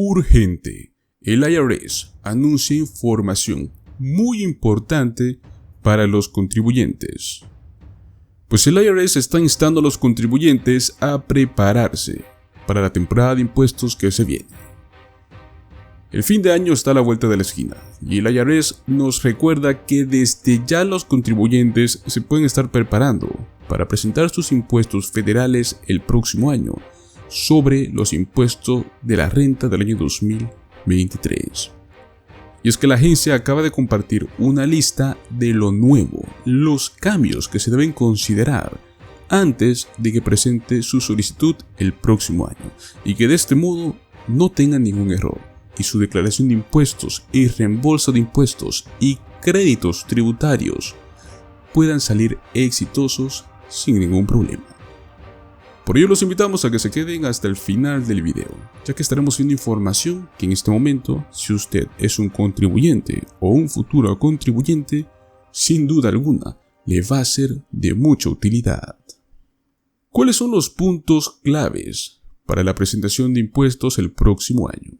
Urgente. El IRS anuncia información muy importante para los contribuyentes. Pues el IRS está instando a los contribuyentes a prepararse para la temporada de impuestos que se viene. El fin de año está a la vuelta de la esquina y el IRS nos recuerda que desde ya los contribuyentes se pueden estar preparando para presentar sus impuestos federales el próximo año sobre los impuestos de la renta del año 2023. Y es que la agencia acaba de compartir una lista de lo nuevo, los cambios que se deben considerar antes de que presente su solicitud el próximo año y que de este modo no tenga ningún error y su declaración de impuestos y reembolso de impuestos y créditos tributarios puedan salir exitosos sin ningún problema. Por ello los invitamos a que se queden hasta el final del video, ya que estaremos viendo información que en este momento, si usted es un contribuyente o un futuro contribuyente, sin duda alguna le va a ser de mucha utilidad. ¿Cuáles son los puntos claves para la presentación de impuestos el próximo año?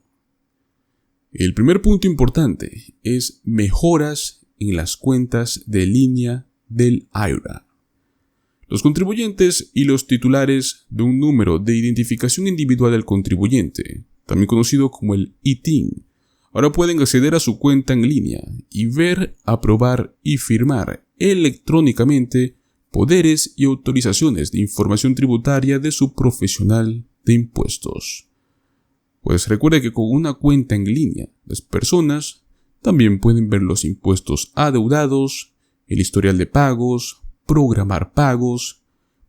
El primer punto importante es mejoras en las cuentas de línea del IRA. Los contribuyentes y los titulares de un número de identificación individual del contribuyente, también conocido como el ITIN, ahora pueden acceder a su cuenta en línea y ver, aprobar y firmar electrónicamente poderes y autorizaciones de información tributaria de su profesional de impuestos. Pues recuerde que con una cuenta en línea, las personas también pueden ver los impuestos adeudados, el historial de pagos, programar pagos,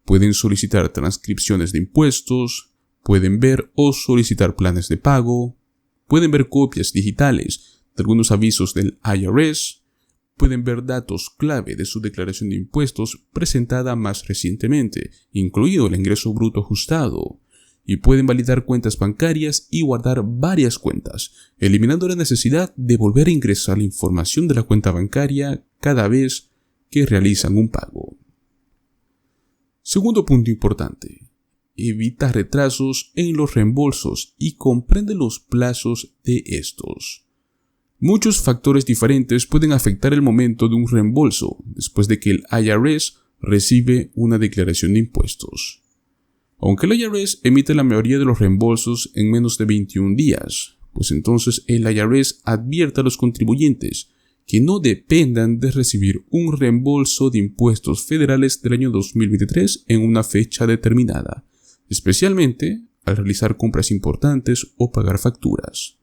pueden solicitar transcripciones de impuestos, pueden ver o solicitar planes de pago, pueden ver copias digitales de algunos avisos del IRS, pueden ver datos clave de su declaración de impuestos presentada más recientemente, incluido el ingreso bruto ajustado, y pueden validar cuentas bancarias y guardar varias cuentas, eliminando la necesidad de volver a ingresar la información de la cuenta bancaria cada vez que realizan un pago. Segundo punto importante, evita retrasos en los reembolsos y comprende los plazos de estos. Muchos factores diferentes pueden afectar el momento de un reembolso después de que el IRS recibe una declaración de impuestos. Aunque el IRS emite la mayoría de los reembolsos en menos de 21 días, pues entonces el IRS advierte a los contribuyentes que no dependan de recibir un reembolso de impuestos federales del año 2023 en una fecha determinada, especialmente al realizar compras importantes o pagar facturas.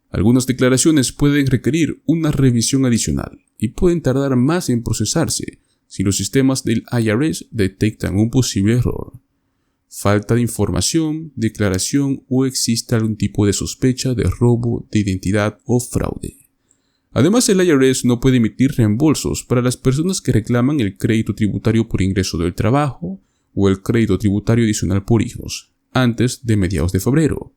Algunas declaraciones pueden requerir una revisión adicional y pueden tardar más en procesarse si los sistemas del IRS detectan un posible error, falta de información, declaración o existe algún tipo de sospecha de robo de identidad o fraude. Además, el IRS no puede emitir reembolsos para las personas que reclaman el crédito tributario por ingreso del trabajo o el crédito tributario adicional por hijos, antes de mediados de febrero.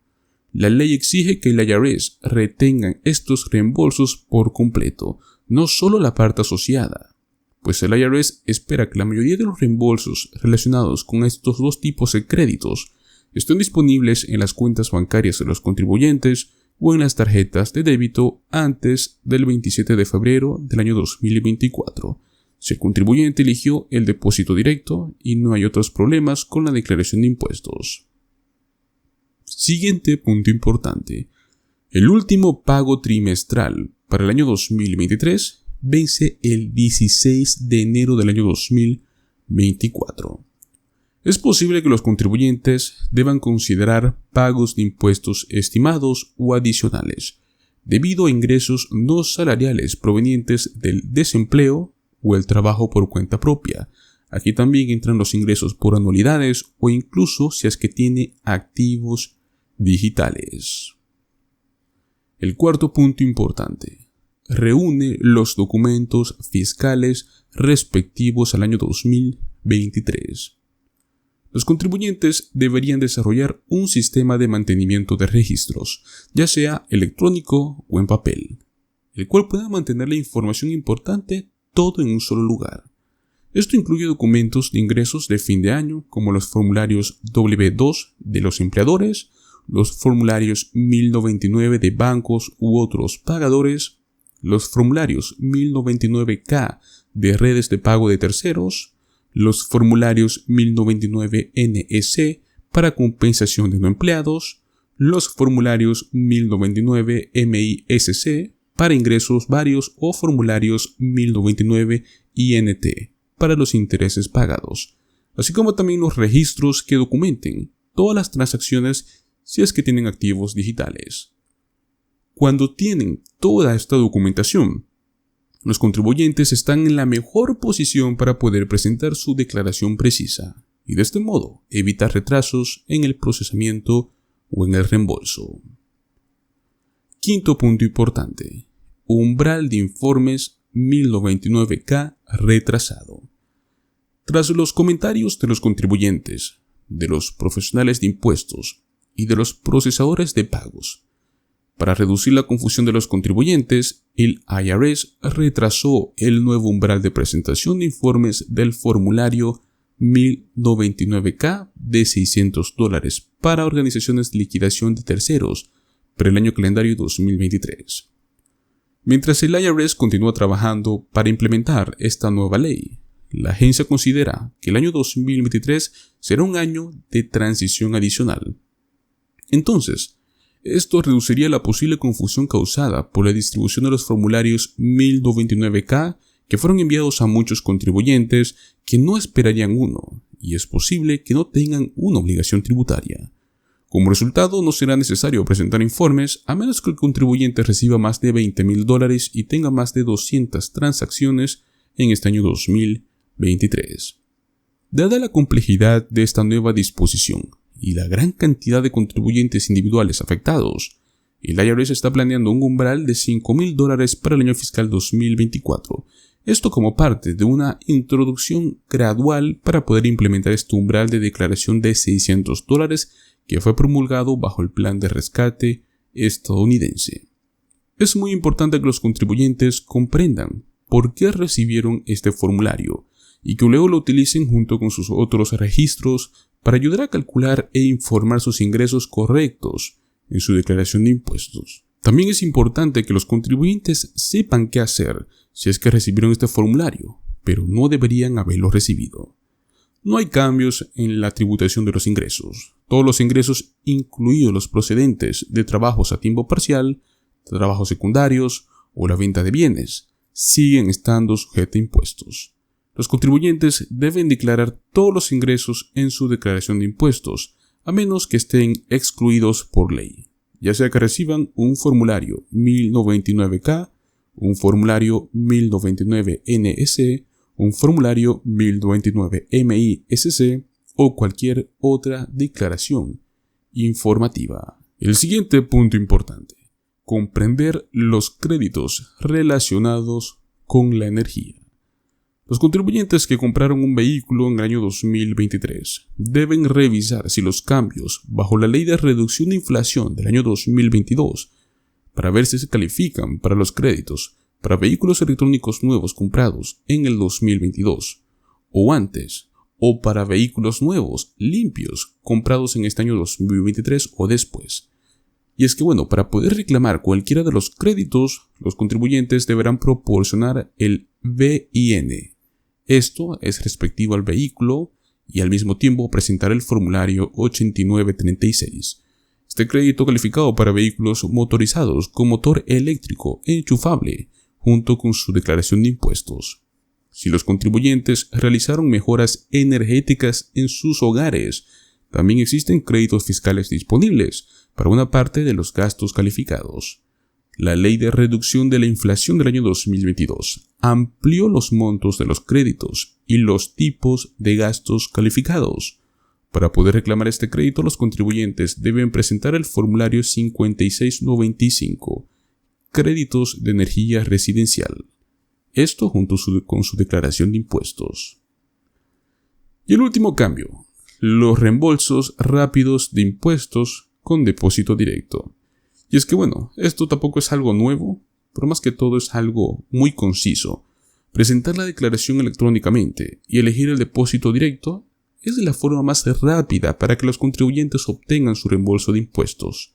La ley exige que el IRS retenga estos reembolsos por completo, no solo la parte asociada, pues el IRS espera que la mayoría de los reembolsos relacionados con estos dos tipos de créditos estén disponibles en las cuentas bancarias de los contribuyentes o en las tarjetas de débito antes del 27 de febrero del año 2024, si el contribuyente eligió el depósito directo y no hay otros problemas con la declaración de impuestos. Siguiente punto importante. El último pago trimestral para el año 2023 vence el 16 de enero del año 2024. Es posible que los contribuyentes deban considerar pagos de impuestos estimados o adicionales, debido a ingresos no salariales provenientes del desempleo o el trabajo por cuenta propia. Aquí también entran los ingresos por anualidades o incluso si es que tiene activos digitales. El cuarto punto importante. Reúne los documentos fiscales respectivos al año 2023. Los contribuyentes deberían desarrollar un sistema de mantenimiento de registros, ya sea electrónico o en papel, el cual pueda mantener la información importante todo en un solo lugar. Esto incluye documentos de ingresos de fin de año, como los formularios W2 de los empleadores, los formularios 1099 de bancos u otros pagadores, los formularios 1099K de redes de pago de terceros, los formularios 1099NEC para compensación de no empleados, los formularios 1099 MISC para ingresos varios o formularios 1099 INT para los intereses pagados, así como también los registros que documenten todas las transacciones si es que tienen activos digitales. Cuando tienen toda esta documentación, los contribuyentes están en la mejor posición para poder presentar su declaración precisa y de este modo evitar retrasos en el procesamiento o en el reembolso. Quinto punto importante: umbral de informes 1099K retrasado. Tras los comentarios de los contribuyentes, de los profesionales de impuestos y de los procesadores de pagos, para reducir la confusión de los contribuyentes, el IRS retrasó el nuevo umbral de presentación de informes del formulario 1099K de $600 para organizaciones de liquidación de terceros para el año calendario 2023. Mientras el IRS continúa trabajando para implementar esta nueva ley, la agencia considera que el año 2023 será un año de transición adicional. Entonces, esto reduciría la posible confusión causada por la distribución de los formularios 1099K que fueron enviados a muchos contribuyentes que no esperarían uno, y es posible que no tengan una obligación tributaria. Como resultado, no será necesario presentar informes a menos que el contribuyente reciba más de $20,000 y tenga más de 200 transacciones en este año 2023. Dada la complejidad de esta nueva disposición y la gran cantidad de contribuyentes individuales afectados, el IRS está planeando un umbral de $5,000 para el año fiscal 2024. Esto como parte de una introducción gradual para poder implementar este umbral de declaración de $600 que fue promulgado bajo el plan de rescate estadounidense. Es muy importante que los contribuyentes comprendan por qué recibieron este formulario y que luego lo utilicen junto con sus otros registros para ayudar a calcular e informar sus ingresos correctos en su declaración de impuestos. También es importante que los contribuyentes sepan qué hacer si es que recibieron este formulario, pero no deberían haberlo recibido. No hay cambios en la tributación de los ingresos. Todos los ingresos, incluidos los procedentes de trabajos a tiempo parcial, de trabajos secundarios o la venta de bienes, siguen estando sujetos a impuestos. Los contribuyentes deben declarar todos los ingresos en su declaración de impuestos, a menos que estén excluidos por ley, ya sea que reciban un formulario 1099K, un formulario 1099NEC, un formulario 1099MISC o cualquier otra declaración informativa. El siguiente punto importante: comprender los créditos relacionados con la energía. Los contribuyentes que compraron un vehículo en el año 2023 deben revisar si los cambios bajo la ley de reducción de inflación del año 2022 para ver si se califican para los créditos para vehículos electrónicos nuevos comprados en el 2022 o antes, o para vehículos nuevos limpios comprados en este año 2023 o después. Y es que para poder reclamar cualquiera de los créditos, los contribuyentes deberán proporcionar el VIN. Esto es respectivo al vehículo y al mismo tiempo presentar el formulario 8936. Este crédito calificado para vehículos motorizados con motor eléctrico enchufable junto con su declaración de impuestos. Si los contribuyentes realizaron mejoras energéticas en sus hogares, también existen créditos fiscales disponibles para una parte de los gastos calificados. La Ley de Reducción de la Inflación del año 2022 amplió los montos de los créditos y los tipos de gastos calificados. Para poder reclamar este crédito, los contribuyentes deben presentar el formulario 5695, Créditos de Energía Residencial. Esto junto con su declaración de impuestos. Y el último cambio: los reembolsos rápidos de impuestos con depósito directo. Y es que esto tampoco es algo nuevo, pero más que todo es algo muy conciso. Presentar la declaración electrónicamente y elegir el depósito directo es la forma más rápida para que los contribuyentes obtengan su reembolso de impuestos.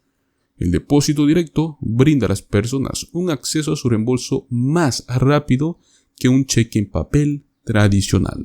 El depósito directo brinda a las personas un acceso a su reembolso más rápido que un cheque en papel tradicional.